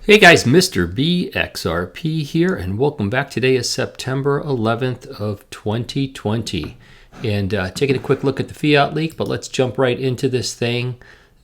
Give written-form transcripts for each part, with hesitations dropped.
Hey guys, Mr. B XRP here, and welcome back. Today is September 11th of 2020, and taking a quick look at the fiat leak, but let's jump right into this thing.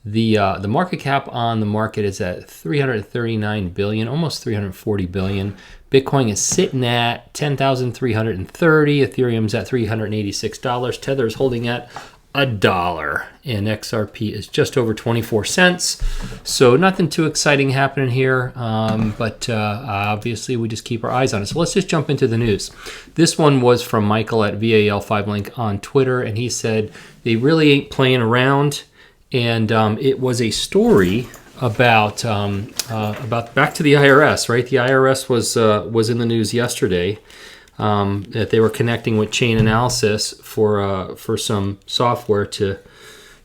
The market cap on the market is at 339 billion, almost 340 billion. Bitcoin is sitting at 10,330. Ethereum's at $386. Tether is holding at $1, and XRP is just over 24 cents. So nothing too exciting happening here, but obviously we just keep our eyes on it. So let's just jump into the news. This one was from Michael at VAL5Link on Twitter, and he said they really ain't playing around. And it was a story about back to the IRS, right? The IRS was in the news yesterday. That they were connecting with chain analysis for some software to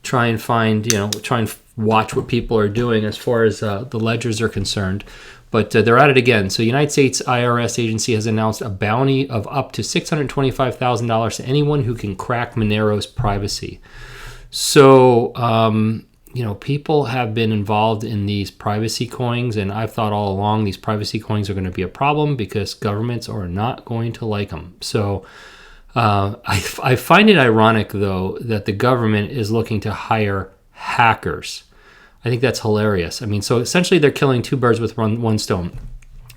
try and find, try and watch what people are doing as far as the ledgers are concerned. But they're at it again. So United States IRS agency has announced a bounty of up to $625,000 to anyone who can crack Monero's privacy. So, people have been involved in these privacy coins, and I've thought all along these privacy coins are going to be a problem because governments are not going to like them. So I find it ironic, though, that the government is looking to hire hackers. I think that's hilarious. I mean, so essentially they're killing two birds with one stone.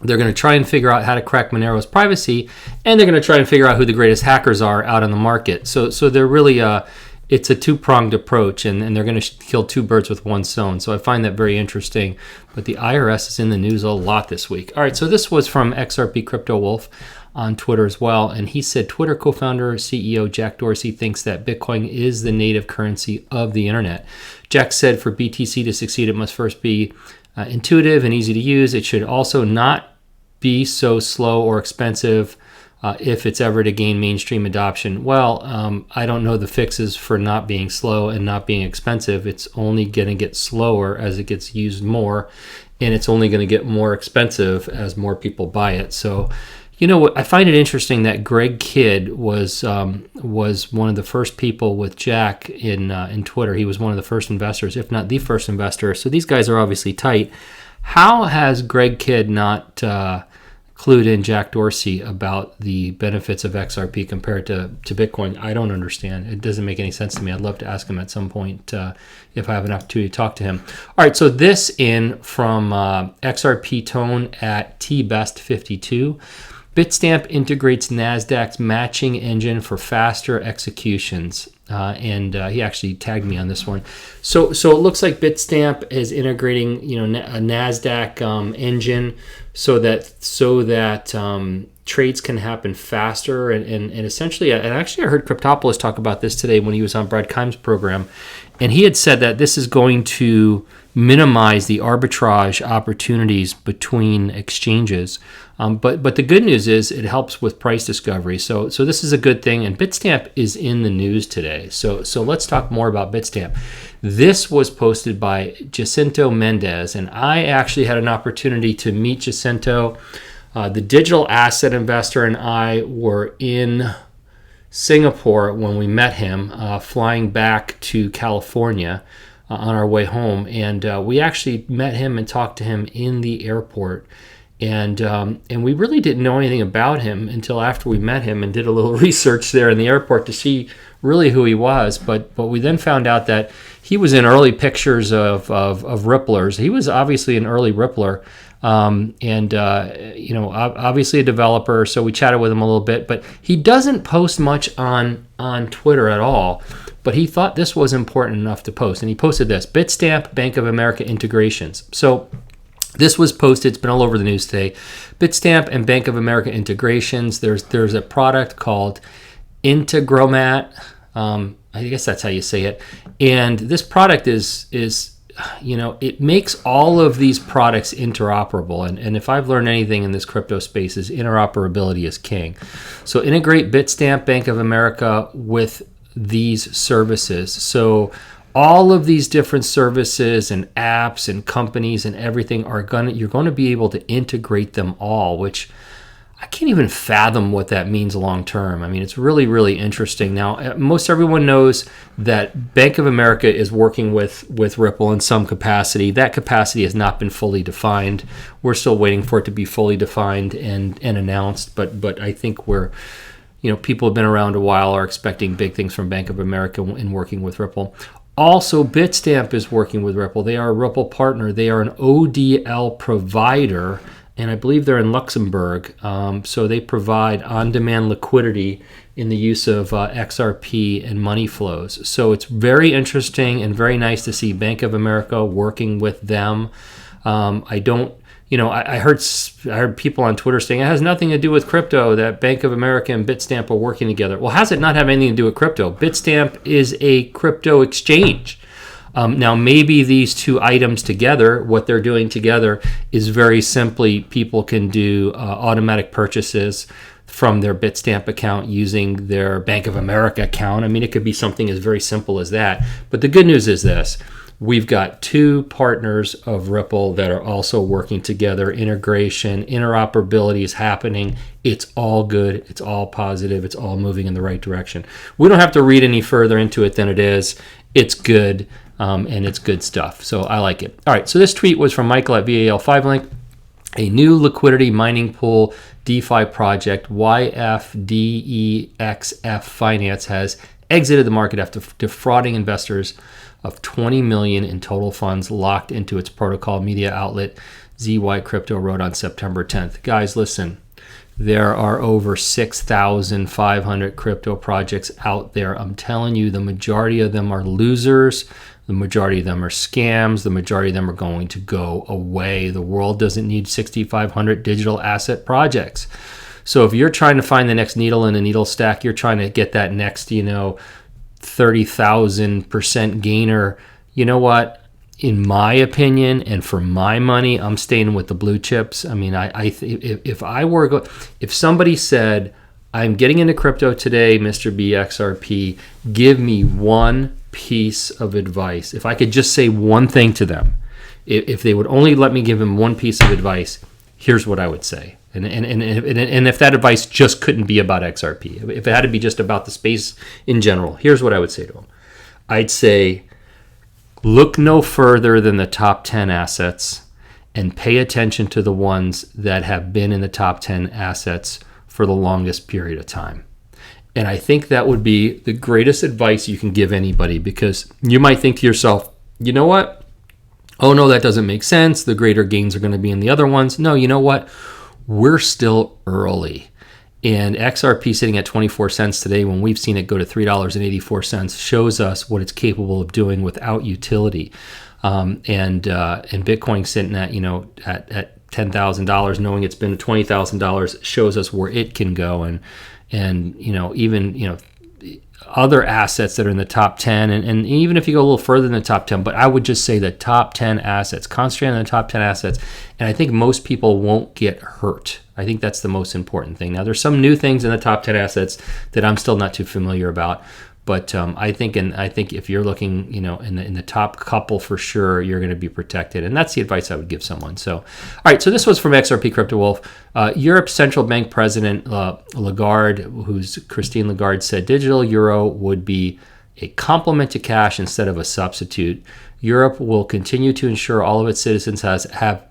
They're going to try and figure out how to crack Monero's privacy, and they're going to try and figure out who the greatest hackers are out on the market. So they're really... it's a two-pronged approach, and they're going to kill two birds with one stone. So I find that very interesting. But the IRS is in the news a lot this week. All right, so this was from XRP Crypto Wolf on Twitter as well. And he said Twitter co-founder, CEO Jack Dorsey thinks that Bitcoin is the native currency of the internet. Jack said for BTC to succeed, it must first be intuitive and easy to use. It should also not be so slow or expensive if it's ever to gain mainstream adoption. Well, I don't know the fixes for not being slow and not being expensive. It's only going to get slower as it gets used more, and it's only going to get more expensive as more people buy it. So, I find it interesting that Greg Kidd was one of the first people with Jack in Twitter. He was one of the first investors, if not the first investor. So these guys are obviously tight. How has Greg Kidd not clued in Jack Dorsey about the benefits of XRP compared to Bitcoin? I don't understand. It doesn't make any sense to me. I'd love to ask him at some point if I have an opportunity to talk to him. All right, so this in from XRP Tone at TBest52. Bitstamp integrates NASDAQ's matching engine for faster executions. And he actually tagged me on this one. So it looks like Bitstamp is integrating, a NASDAQ engine so that trades can happen faster. And essentially, and actually I heard Cryptopolis talk about this today when he was on Brad Kimes' program. And he had said that this is going to minimize the arbitrage opportunities between exchanges. But the good news is it helps with price discovery. So this is a good thing. And Bitstamp is in the news today. So let's talk more about Bitstamp. This was posted by Jacinto Mendez, and I actually had an opportunity to meet Jacinto. The digital asset investor and I were in Singapore when we met him, flying back to California on our way home. And we actually met him and talked to him in the airport. And we really didn't know anything about him until after we met him and did a little research there in the airport to see really who he was. But we then found out that he was in early pictures of Ripplers. He was obviously an early Rippler. Obviously a developer, so we chatted with him a little bit, but he doesn't post much on Twitter at all, but he thought this was important enough to post, and he posted this: Bitstamp Bank of America integrations. So this was posted, it's been all over the news today. Bitstamp and Bank of America integrations. There's a product called Integromat, I guess that's how you say it, and this product is it makes all of these products interoperable. And if I've learned anything in this crypto space, is interoperability is king. So integrate Bitstamp Bank of America with these services. So all of these different services and apps and companies and everything you're going to be able to integrate them all, which I can't even fathom what that means long term. I mean, it's really, really interesting. Now, most everyone knows that Bank of America is working with Ripple in some capacity. That capacity has not been fully defined. We're still waiting for it to be fully defined and announced. But I think people have been around a while, are expecting big things from Bank of America in working with Ripple. Also, Bitstamp is working with Ripple. They are a Ripple partner. They are an ODL provider, and I believe they're in Luxembourg. So they provide on-demand liquidity in the use of XRP and money flows. So it's very interesting and very nice to see Bank of America working with them. I heard people on Twitter saying it has nothing to do with crypto, that Bank of America and Bitstamp are working together. Well, how does it not have anything to do with crypto? Bitstamp is a crypto exchange. Now, maybe these two items together, what they're doing together is very simply people can do automatic purchases from their Bitstamp account using their Bank of America account. I mean, it could be something as very simple as that. But the good news is this. We've got two partners of Ripple that are also working together. Integration, interoperability is happening. It's all good. It's all positive. It's all moving in the right direction. We don't have to read any further into it than it is. It's good, and it's good stuff. So I like it. All right, so this tweet was from Michael at VAL5 Link. A new liquidity mining pool DeFi project, YFDEXF Finance, has exited the market after defrauding investors of $20 million in total funds locked into its protocol, media outlet ZY Crypto wrote on September 10th. Guys, listen, there are over 6,500 crypto projects out there. I'm telling you, the majority of them are losers. The majority of them are scams. The majority of them are going to go away. The world doesn't need 6,500 digital asset projects. So if you're trying to find the next needle in a needle stack, you're trying to get that next, 30,000% gainer, you know what? In my opinion, and for my money, I'm staying with the blue chips. I mean, if somebody said, I'm getting into crypto today, Mr. BXRP, give me one piece of advice. If I could just say one thing to them, if they would only let me give them one piece of advice, here's what I would say. And if that advice just couldn't be about XRP, if it had to be just about the space in general, here's what I would say to them. I'd say, look no further than the top 10 assets and pay attention to the ones that have been in the top 10 assets for the longest period of time. And I think that would be the greatest advice you can give anybody, because you might think to yourself, you know what? Oh, no, that doesn't make sense. The greater gains are going to be in the other ones. No, you know what? We're still early. And XRP sitting at 24 cents today, when we've seen it go to $3.84, shows us what it's capable of doing without utility. And Bitcoin sitting at, at $10,000, knowing it's been $20,000, shows us where it can go. And even other assets that are in the top 10, and even if you go a little further than the top 10, but I would just say the top 10 assets, concentrate on the top 10 assets, and I think most people won't get hurt. I think that's the most important thing. Now, there's some new things in the top 10 assets that I'm still not too familiar about, but I think if you're looking, in the top couple for sure, you're going to be protected, and that's the advice I would give someone. So, all right, so this was from XRP Crypto Wolf. Europe's central bank president Lagarde, who's Christine Lagarde, said digital euro would be a complement to cash instead of a substitute. Europe will continue to ensure all of its citizens have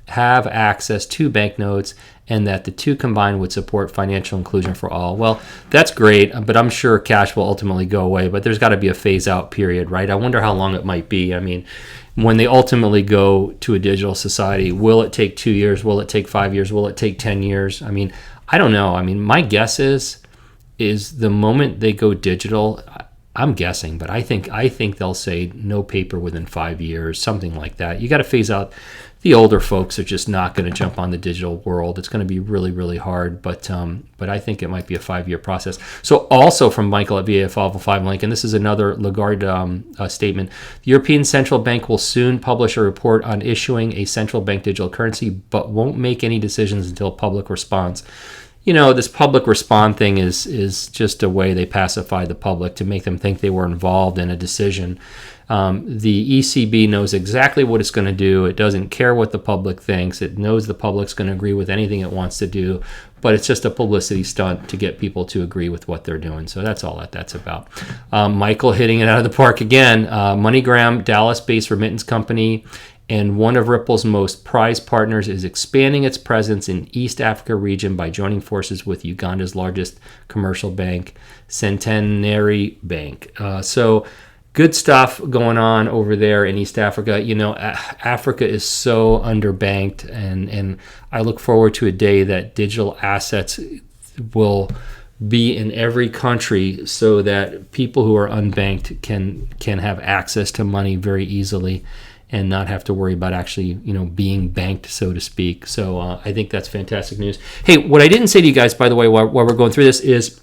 access to banknotes, and that the two combined would support financial inclusion for all. Well, that's great, but I'm sure cash will ultimately go away, but there's got to be a phase-out period, right? I wonder how long it might be. I mean, when they ultimately go to a digital society, will it take 2 years? Will it take 5 years? Will it take 10 years? I mean, I don't know. I mean, my guess is the moment they go digital, I'm guessing, but I think they'll say no paper within 5 years, something like that. You got to phase out. The older folks are just not going to jump on the digital world. It's going to be really, really hard, but I think it might be a 5-year process. So also from Michael at VA505 Link, and this is another Lagarde statement, the European Central Bank will soon publish a report on issuing a central bank digital currency, but won't make any decisions until public response. you know, this public respond thing is just a way they pacify the public to make them think they were involved in a decision. The ECB knows exactly what it's going to do. It doesn't care what the public thinks. It knows the public's going to agree with anything it wants to do, but it's just a publicity stunt to get people to agree with what they're doing. So that's all that's about. Michael hitting it out of the park again. MoneyGram, Dallas-based remittance company, and one of Ripple's most prized partners, is expanding its presence in East Africa region by joining forces with Uganda's largest commercial bank, Centenary Bank. So good stuff going on over there in East Africa. You know, Africa is so underbanked, and I look forward to a day that digital assets will be in every country so that people who are unbanked can have access to money very easily and not have to worry about actually, you know, being banked, so to speak. So I think that's fantastic news. Hey, what I didn't say to you guys, by the way, while we're going through this is,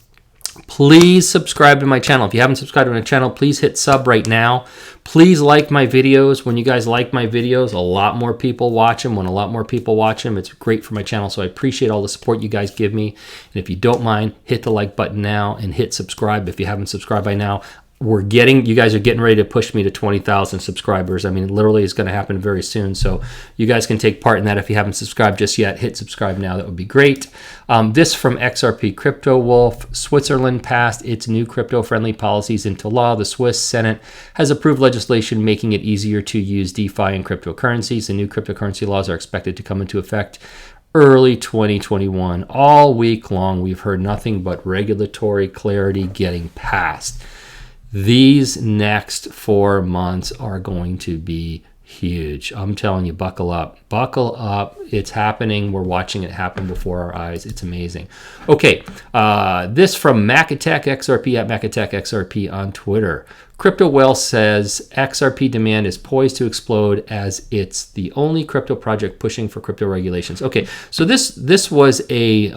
please subscribe to my channel. If you haven't subscribed to my channel, please hit sub right now. Please like my videos. When you guys like my videos, a lot more people watch them. When a lot more people watch them, it's great for my channel. So I appreciate all the support you guys give me. And if you don't mind, hit the like button now and hit subscribe if you haven't subscribed by now. You guys are getting ready to push me to 20,000 subscribers. I mean, literally it's going to happen very soon. So you guys can take part in that. If you haven't subscribed just yet, hit subscribe now. That would be great. This from XRP Crypto Wolf. Switzerland passed its new crypto-friendly policies into law. The Swiss Senate has approved legislation making it easier to use DeFi and cryptocurrencies. The new cryptocurrency laws are expected to come into effect early 2021. All week long, we've heard nothing but regulatory clarity getting passed. These next 4 months are going to be huge. I'm telling you, buckle up. Buckle up. It's happening. We're watching it happen before our eyes. It's amazing. Okay, this from Attack XRP at Attack XRP on Twitter. Crypto Whale says XRP demand is poised to explode as it's the only crypto project pushing for crypto regulations. Okay, so this was a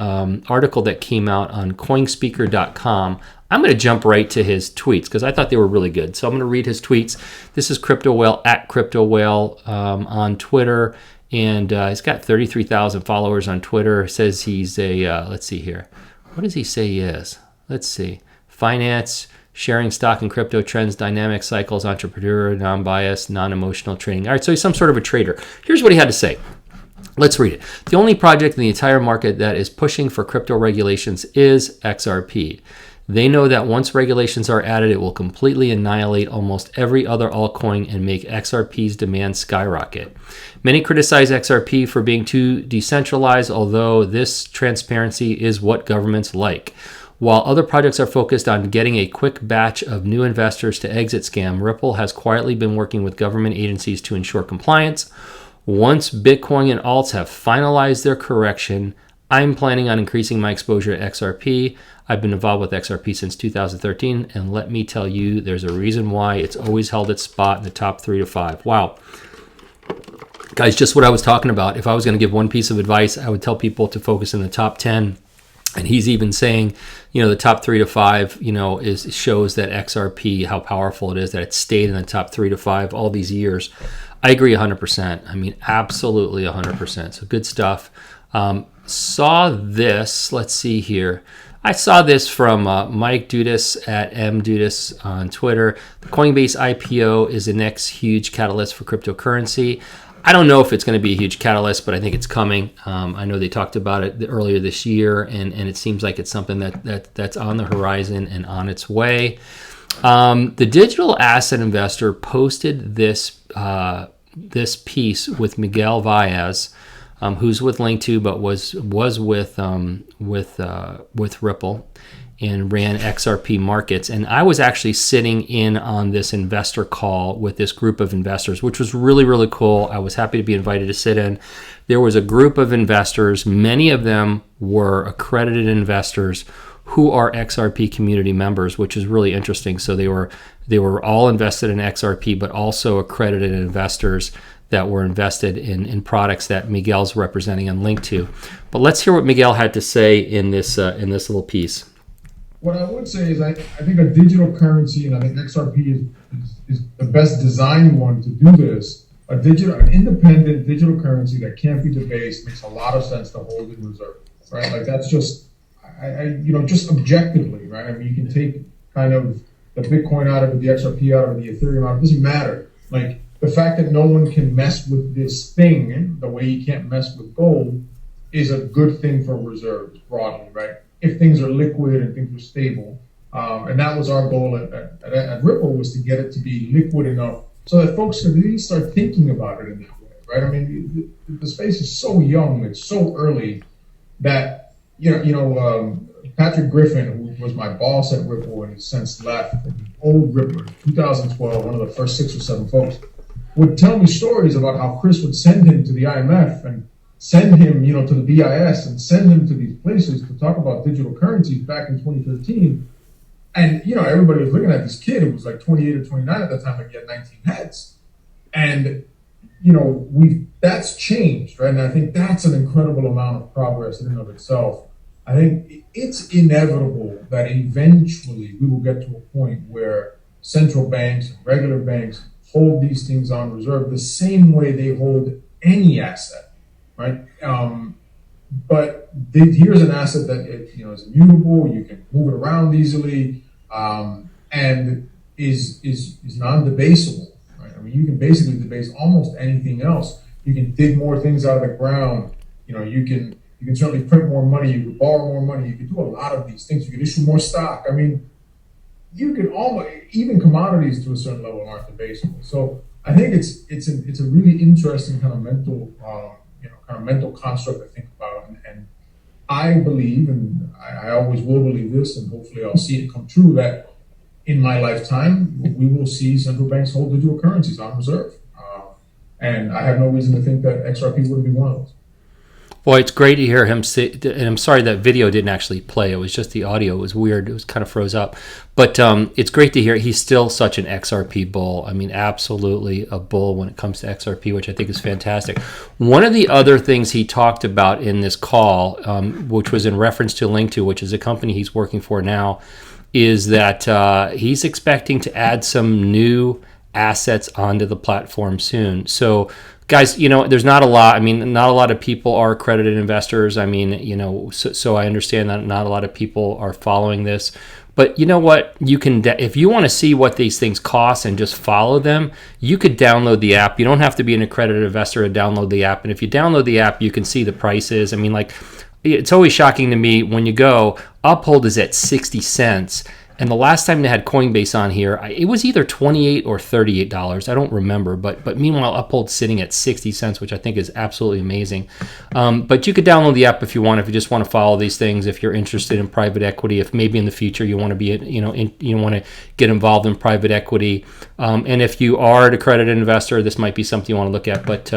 article that came out on coinspeaker.com. I'm going to jump right to his tweets because I thought they were really good. So I'm going to read his tweets. This is Crypto Whale at Crypto Whale on Twitter. And he's got 33,000 followers on Twitter. Says he's a, let's see here. What does he say he is? Let's see. Finance, sharing stock and crypto trends, dynamic cycles, entrepreneur, non-biased, non-emotional trading. All right, so he's some sort of a trader. Here's what he had to say. Let's read it. The only project in the entire market that is pushing for crypto regulations is XRP. They know that once regulations are added, it will completely annihilate almost every other altcoin and make XRP's demand skyrocket. Many criticize XRP for being too decentralized, although this transparency is what governments like. While other projects are focused on getting a quick batch of new investors to exit scam, Ripple has quietly been working with government agencies to ensure compliance. Once Bitcoin and alts have finalized their correction, I'm planning on increasing my exposure to XRP. I've been involved with XRP since 2013, and let me tell you, there's a reason why it's always held its spot in the top 3 to 5. Wow. Guys, just what I was talking about. If I was going to give one piece of advice, I would tell people to focus in the top 10. And he's even saying, you know, the top 3 to 5, you know, shows that XRP, how powerful it is, that it stayed in the top 3 to 5 all these years. I agree 100%. I mean, absolutely 100%. So good stuff. Saw this, let's see here. I saw this from Mike Dudas at mdudas on Twitter. The Coinbase IPO is the next huge catalyst for cryptocurrency. I don't know if it's going to be a huge catalyst, but I think it's coming. I know they talked about it earlier this year, and it seems like it's something that's on the horizon and on its way. The digital asset investor posted this piece with Miguel Vias, who's with Link2, but was with Ripple and ran XRP markets. And I was actually sitting in on this investor call with this group of investors, which was really, really cool. I was happy to be invited to sit in. There was a group of investors. Many of them were accredited investors who are XRP community members, which is really interesting. So they were all invested in XRP, but also accredited investors that were invested in products that Miguel's representing and linked to. But let's hear what Miguel had to say in this little piece. What I would say is I think a digital currency, and I think XRP is the best designed one to do this. An independent digital currency that can't be debased makes a lot of sense to hold in reserve, right? Like that's just just objectively, right? I mean, you can take kind of the Bitcoin out of it, the XRP out of it, the Ethereum out of it, doesn't matter. Like, the fact that no one can mess with this thing the way you can't mess with gold is a good thing for reserves broadly, right? If things are liquid and things are stable. And that was our goal at Ripple, was to get it to be liquid enough so that folks could really start thinking about it in that way, right? I mean, the space is so young, it's so early that, Patrick Griffin, who was my boss at Ripple and has since left, an old Ripper, 2012, one of the first 6 or 7 folks, would tell me stories about how Chris would send him to the IMF and send him, to the BIS and send him to these places to talk about digital currencies back in 2013. And, everybody was looking at this kid who was like 28 or 29 at the time, and he had 19 heads. And, that's changed, right? And I think that's an incredible amount of progress in and of itself. I think it's inevitable that eventually we will get to a point where central banks and regular banks hold these things on reserve the same way they hold any asset, right? But here's an asset that is immutable. You can move it around easily, and is non-debasable, right? I mean, you can basically debase almost anything else. You can dig more things out of the ground. You can certainly print more money. You can borrow more money. You can do a lot of these things. You can issue more stock. I mean, you can almost, even commodities to a certain level aren't debasable. So I think it's a really interesting kind of mental construct to think about. And I believe, and I always will believe this, and hopefully I'll see it come true, that in my lifetime, we will see central banks hold digital currencies on reserve. And I have no reason to think that XRP would be one of those. Boy, it's great to hear him say, and I'm sorry that video didn't actually play. It was just the audio. It was weird. It was kind of froze up. But it's great to hear he's still such an XRP bull. I mean, absolutely a bull when it comes to XRP, which I think is fantastic. One of the other things he talked about in this call, which was in reference to Link2, which is a company he's working for now, is that he's expecting to add some new assets onto the platform soon. So guys, there's not a lot. I mean, not a lot of people are accredited investors. I mean, so I understand that not a lot of people are following this. But you know what? You can, if you want to see what these things cost and just follow them, you could download the app. You don't have to be an accredited investor to download the app. And if you download the app, you can see the prices. I mean, like, it's always shocking to me when you go, Uphold is at 60 cents. And the last time they had Coinbase on here, it was either $28 or $38. I don't remember. But meanwhile, Uphold's sitting at 60 cents, which I think is absolutely amazing. But you could download the app if you want, if you just want to follow these things, if you're interested in private equity, if maybe in the future you want to be, you want to get involved in private equity. And if you are an accredited investor, this might be something you want to look at. But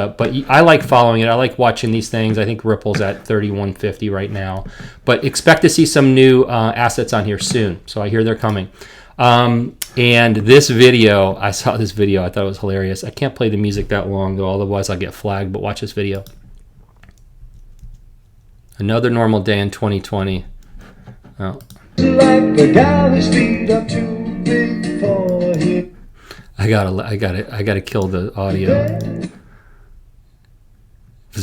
I like following it. I like watching these things. I think Ripple's at 31.50 right now. But expect to see some new assets on here soon. So I hear they're coming. And this video, I saw this video, I thought it was hilarious. I can't play the music that long though, otherwise I'll get flagged, but watch this video. Another normal day in 2020. Oh. I gotta kill the audio. The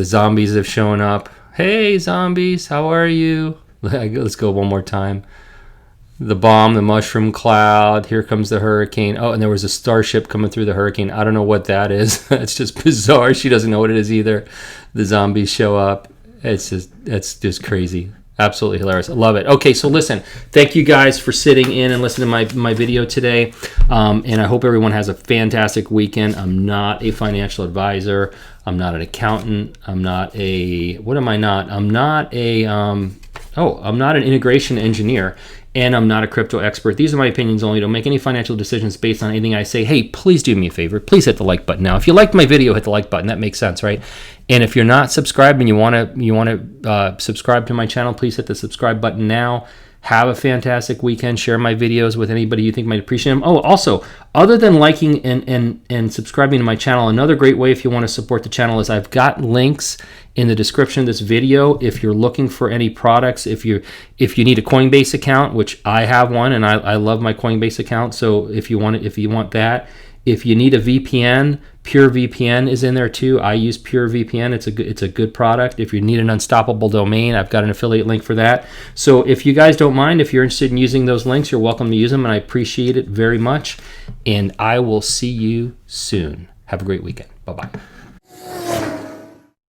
zombies have shown up. Hey zombies, how are you? Let's go one more time. The bomb, the mushroom cloud, here comes the hurricane. Oh, and there was a starship coming through the hurricane. I don't know what that is. It's just bizarre. She doesn't know what it is either. The zombies show up. It's just crazy. Absolutely hilarious. I love it. Okay, so listen, thank you guys for sitting in and listening to my video today. And I hope everyone has a fantastic weekend. I'm not a financial advisor. I'm not an accountant. I'm not a, what am I not? I'm not a, I'm not an integration engineer. And I'm not a crypto expert. These are my opinions only. Don't make any financial decisions based on anything I say. Hey, please do me a favor. Please hit the like button now. If you liked my video, hit the like button. That makes sense, right? And if you're not subscribed and you want to subscribe to my channel, please hit the subscribe button now. Have a fantastic weekend. Share my videos with anybody you think might appreciate them. Oh, also, other than liking and subscribing to my channel, another great way if you want to support the channel is I've got links in the description of this video. If you're looking for any products, if you need a Coinbase account, which I have one, and I love my Coinbase account. So if you want that, If you need a VPN, Pure VPN is in there too. I use Pure VPN. It's a good product. If you need an unstoppable domain, I've got an affiliate link for that. So if you guys don't mind, if you're interested in using those links, you're welcome to use them, and I appreciate it very much. And I will see you soon. Have a great weekend. Bye-bye.